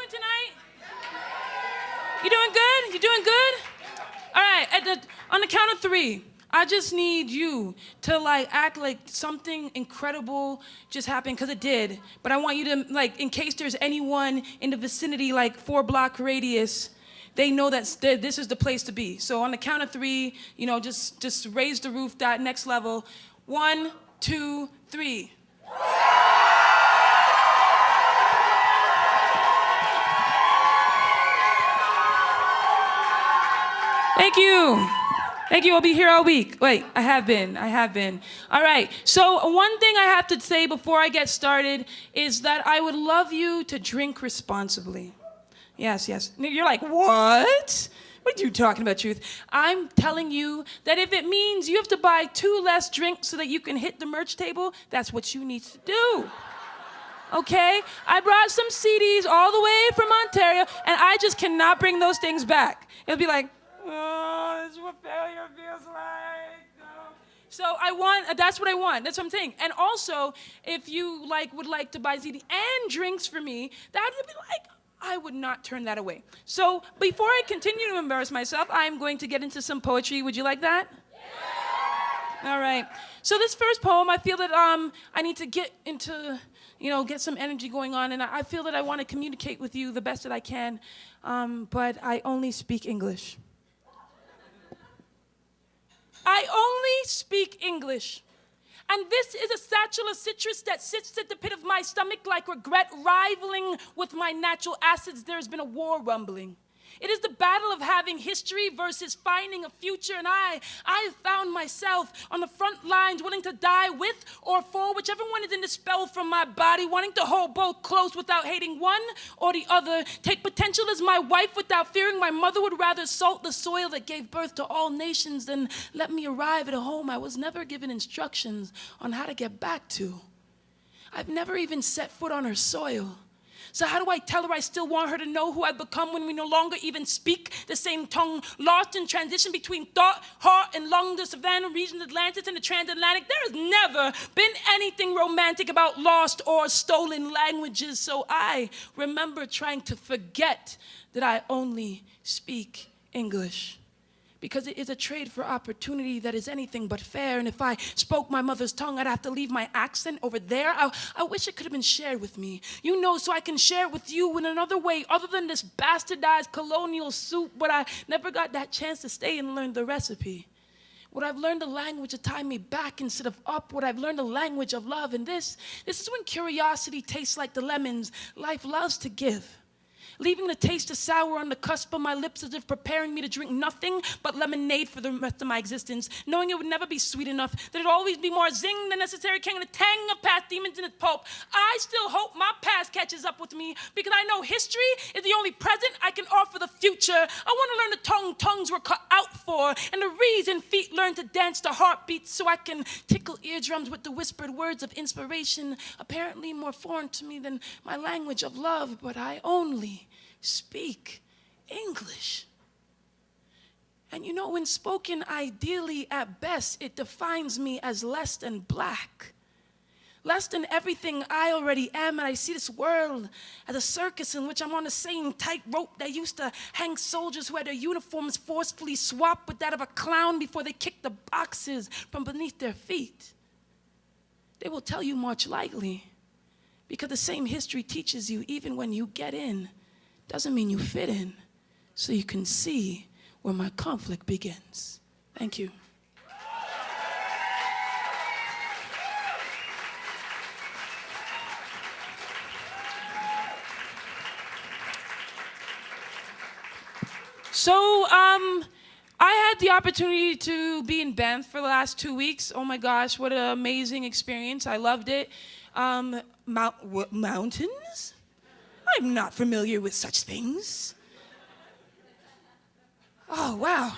doing tonight? You doing good? You doing good? All right, on the count of 3, I just need you to act like something incredible just happened, because it did. But I want you to, in case there's anyone in the vicinity, 4-block radius, they know that this is the place to be. So on the count of 3, just raise the roof that next level. 1, 2, 3. Thank you. Thank you. I'll be here all week. Wait, I have been. All right. So one thing I have to say before I get started is that I would love you to drink responsibly. Yes. You're like, what? What are you talking about, Truth? I'm telling you that if it means you have to buy 2 less drinks so that you can hit the merch table, that's what you need to do. Okay? I brought some CDs all the way from Ontario, and I just cannot bring those things back. It'll be like, oh, this is what failure feels like. No. So that's what I want. That's what I'm saying. And also, if you would like to buy CD and drinks for me, that would be I would not turn that away. So before I continue to embarrass myself, I'm going to get into some poetry. Would you like that? Yeah. All right. So this first poem, I feel that I need to get into, get some energy going on, and I feel that I want to communicate with you the best that I can, but I only speak English. I only speak English. And this is a satchel of citrus that sits at the pit of my stomach like regret, rivaling with my natural acids. There's been a war rumbling. It is the battle of having history versus finding a future, and I found myself on the front lines, willing to die with or for whichever one is in the spell from my body, wanting to hold both close without hating one or the other, take potential as my wife without fearing my mother would rather salt the soil that gave birth to all nations than let me arrive at a home I was never given instructions on how to get back to. I've never even set foot on her soil. So how do I tell her I still want her to know who I've become when we no longer even speak the same tongue, lost in transition between thought, heart, and lung, the savannah regions, Atlantis, and the transatlantic? There has never been anything romantic about lost or stolen languages, so I remember trying to forget that I only speak English. Because it is a trade for opportunity that is anything but fair. And if I spoke my mother's tongue, I'd have to leave my accent over there. I wish it could have been shared with me. So I can share it with you in another way other than this bastardized colonial soup. But I never got that chance to stay and learn the recipe. Would I've learned a language to tie me back instead of up? Would I've learned a language of love? And this is when curiosity tastes like the lemons life loves to give. Leaving the taste of sour on the cusp of my lips as if preparing me to drink nothing but lemonade for the rest of my existence, knowing it would never be sweet enough, that it'd always be more zing than necessary, carrying the tang of past demons in its pulp. I still hope my past catches up with me, because I know history is the only present I can offer the future. I want to learn the tongues were cut out for, and the reason feet learn to dance to heartbeats, so I can tickle eardrums with the whispered words of inspiration, apparently more foreign to me than my language of love, but I only speak English. And when spoken ideally at best, it defines me as less than black, less than everything I already am. And I see this world as a circus in which I'm on the same tightrope that used to hang soldiers who had their uniforms forcefully swapped with that of a clown before they kicked the boxes from beneath their feet. They will tell you much likely, because the same history teaches you even when you get in doesn't mean you fit in, so you can see where my conflict begins. Thank you. So, I had the opportunity to be in Banff for the last 2 weeks. Oh my gosh, what an amazing experience. I loved it. Mountains? I'm not familiar with such things. Oh, wow.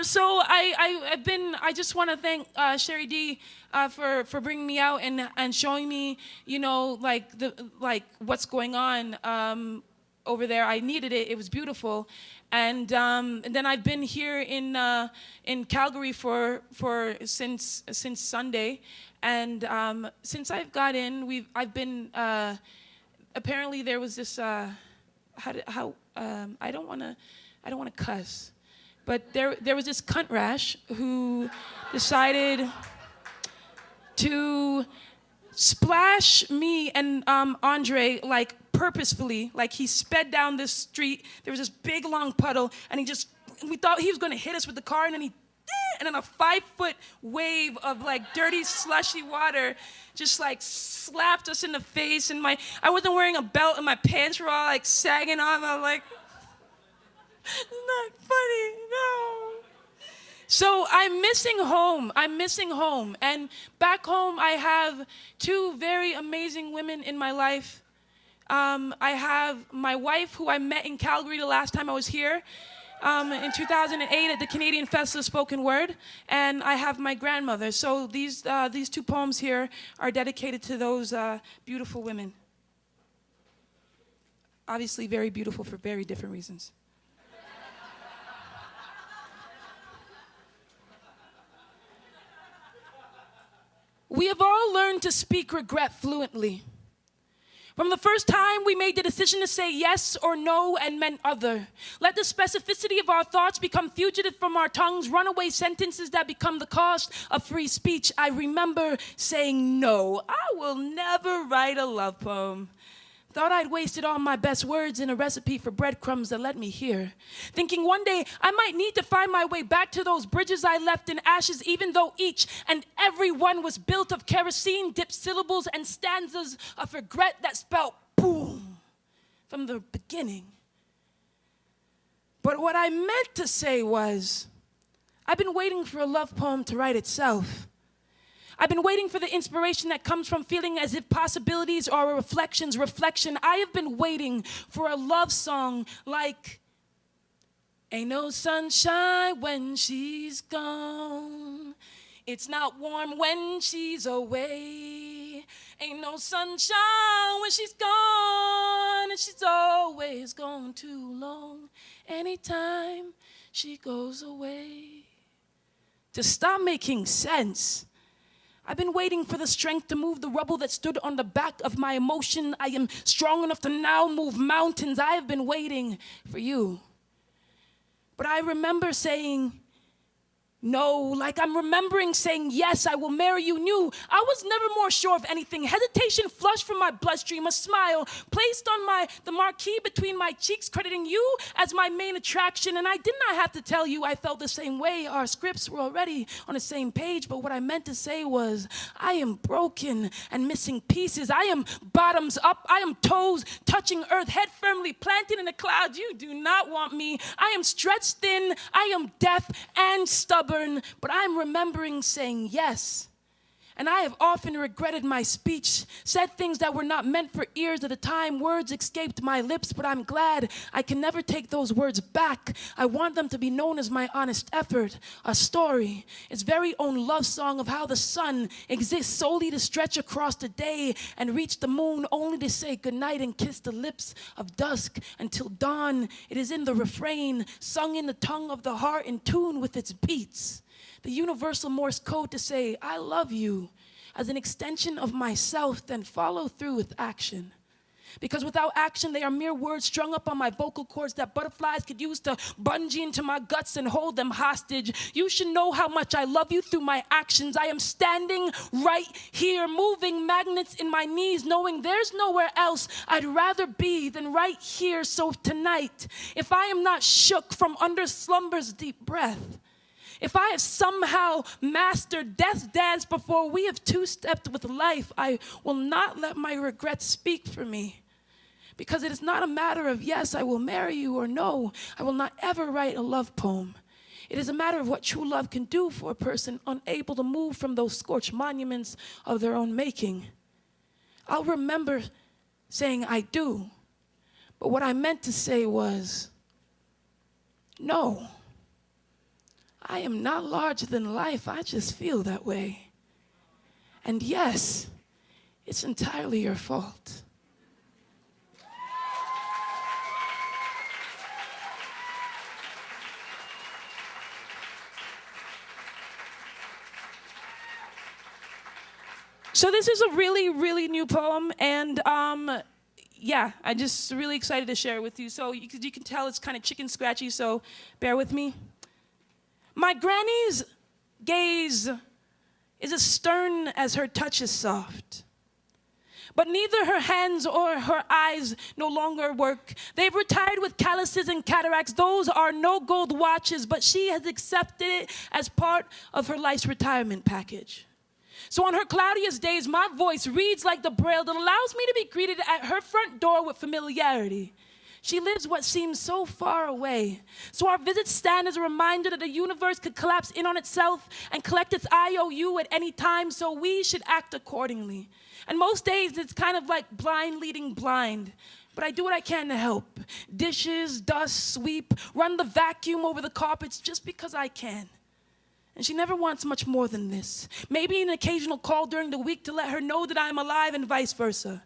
So I just want to thank Sherry D for bringing me out and showing me, what's going on. over there. I needed it. It was beautiful. And then I've been here in Calgary since Sunday. And since I've got in, I've been apparently there was this I don't want to cuss, but there was this cunt rash who decided to splash me and Andre, like, purposefully. Like, he sped down this street. There was this big long puddle, and we thought he was going to hit us with the car, and then and then a 5-foot wave of, like, dirty, slushy water just, like, slapped us in the face. And I wasn't wearing a belt, and my pants were all, like, sagging off. I'm like, not funny, no. So I'm missing home. And back home, I have 2 very amazing women in my life. I have my wife, who I met in Calgary the last time I was here, in 2008 at the Canadian Festival of Spoken Word. And I have my grandmother. So these 2 poems here are dedicated to those beautiful women. Obviously very beautiful for very different reasons. We have all learned to speak regret fluently. From the first time we made the decision to say yes or no and meant other. Let the specificity of our thoughts become fugitive from our tongues, runaway sentences that become the cost of free speech. I remember saying no. I will never write a love poem. Thought I'd wasted all my best words in a recipe for breadcrumbs that let me hear. Thinking one day I might need to find my way back to those bridges I left in ashes, even though each and every one was built of kerosene-dipped syllables and stanzas of regret that spelled boom from the beginning. But what I meant to say was, I've been waiting for a love poem to write itself. I've been waiting for the inspiration that comes from feeling as if possibilities are a reflection. I have been waiting for a love song like, ain't no sunshine when she's gone. It's not warm when she's away. Ain't no sunshine when she's gone, and she's always gone too long. Anytime she goes away. To stop making sense. I've been waiting for the strength to move the rubble that stood on the back of my emotion. I am strong enough to now move mountains. I have been waiting for you. But I remember saying no, like I'm remembering saying yes, I will marry you new. I was never more sure of anything. Hesitation flushed from my bloodstream, a smile placed on the marquee between my cheeks, crediting you as my main attraction. And I did not have to tell you I felt the same way. Our scripts were already on the same page, but what I meant to say was, I am broken and missing pieces. I am bottoms up. I am toes touching earth, head firmly planted in the clouds. You do not want me. I am stretched thin. I am deaf and stubborn. But I'm remembering saying yes. And I have often regretted my speech, said things that were not meant for ears at the time. Words escaped my lips, but I'm glad I can never take those words back. I want them to be known as my honest effort, a story, its very own love song of how the sun exists solely to stretch across the day and reach the moon only to say goodnight and kiss the lips of dusk until dawn. It is in the refrain, sung in the tongue of the heart in tune with its beats. The universal Morse code to say, I love you, as an extension of myself, then follow through with action. Because without action, they are mere words strung up on my vocal cords that butterflies could use to bungee into my guts and hold them hostage. You should know how much I love you through my actions. I am standing right here, moving magnets in my knees, knowing there's nowhere else I'd rather be than right here. So tonight, if I am not shook from under slumber's deep breath, if I have somehow mastered death's dance before we have two-stepped with life, I will not let my regrets speak for me. Because it is not a matter of yes, I will marry you, or no, I will not ever write a love poem. It is a matter of what true love can do for a person unable to move from those scorched monuments of their own making. I'll remember saying I do, but what I meant to say was, no. I am not larger than life, I just feel that way. And yes, it's entirely your fault. So this is a really, really new poem, and yeah, I'm just really excited to share it with you. So you can tell it's kind of chicken scratchy, so bear with me. My granny's gaze is as stern as her touch is soft. But neither her hands or her eyes no longer work. They've retired with calluses and cataracts. Those are no gold watches, but she has accepted it as part of her life's retirement package. So on her cloudiest days, my voice reads like the braille that allows me to be greeted at her front door with familiarity. She lives what seems so far away. So our visits stand as a reminder that the universe could collapse in on itself and collect its IOU at any time, so we should act accordingly. And most days, it's kind of like blind leading blind. But I do what I can to help. Dishes, dust, sweep, run the vacuum over the carpets just because I can. And she never wants much more than this. Maybe an occasional call during the week to let her know that I'm alive and vice versa.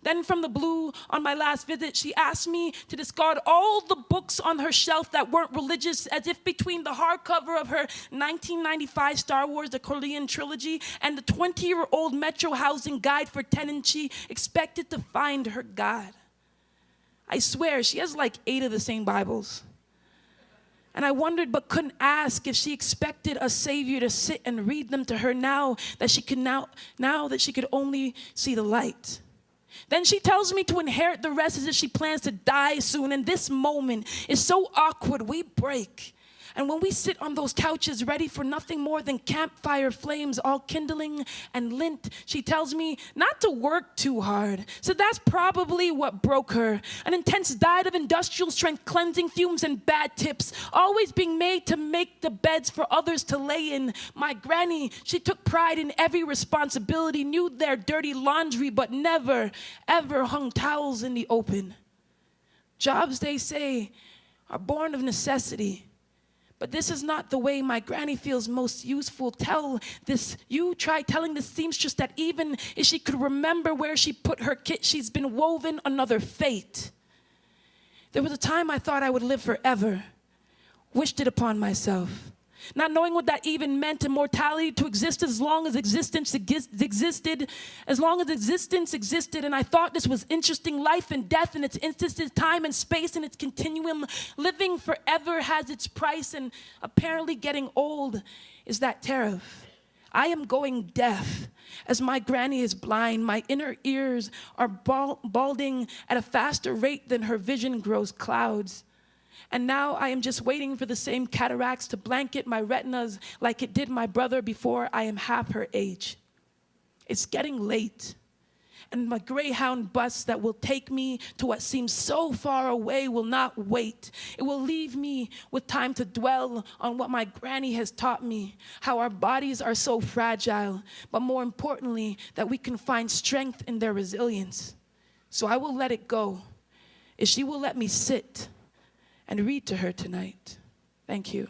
Then from the blue, on my last visit, she asked me to discard all the books on her shelf that weren't religious, as if between the hardcover of her 1995 Star Wars, the Korean trilogy, and the 20-year-old Metro Housing Guide for Tenants, she expected to find her God. I swear, she has like 8 of the same Bibles. And I wondered but couldn't ask if she expected a savior to sit and read them to her now that she could only see the light. Then she tells me to inherit the rest as if she plans to die soon. And this moment is so awkward, we break. And when we sit on those couches ready for nothing more than campfire flames, all kindling and lint, she tells me not to work too hard. So that's probably what broke her. An intense diet of industrial strength cleansing fumes and bad tips, always being made to make the beds for others to lay in. My granny, she took pride in every responsibility, knew their dirty laundry, but never, ever hung towels in the open. Jobs, they say, are born of necessity. But this is not the way my granny feels most useful. Try telling the seamstress that even if she could remember where she put her kit, she's been woven another fate. There was a time I thought I would live forever, wished it upon myself. Not knowing what that even meant, immortality, to exist as long as existence existed, and I thought this was interesting. Life and death in its instances, time and space in its continuum. Living forever has its price, and apparently getting old is that tariff. I am going deaf as my granny is blind. My inner ears are balding at a faster rate than her vision grows clouds. And now I am just waiting for the same cataracts to blanket my retinas like it did my brother before I am half her age. It's getting late, and my Greyhound bus that will take me to what seems so far away will not wait. It will leave me with time to dwell on what my granny has taught me, how our bodies are so fragile, but more importantly, that we can find strength in their resilience. So I will let it go if she will let me sit and read to her tonight. Thank you.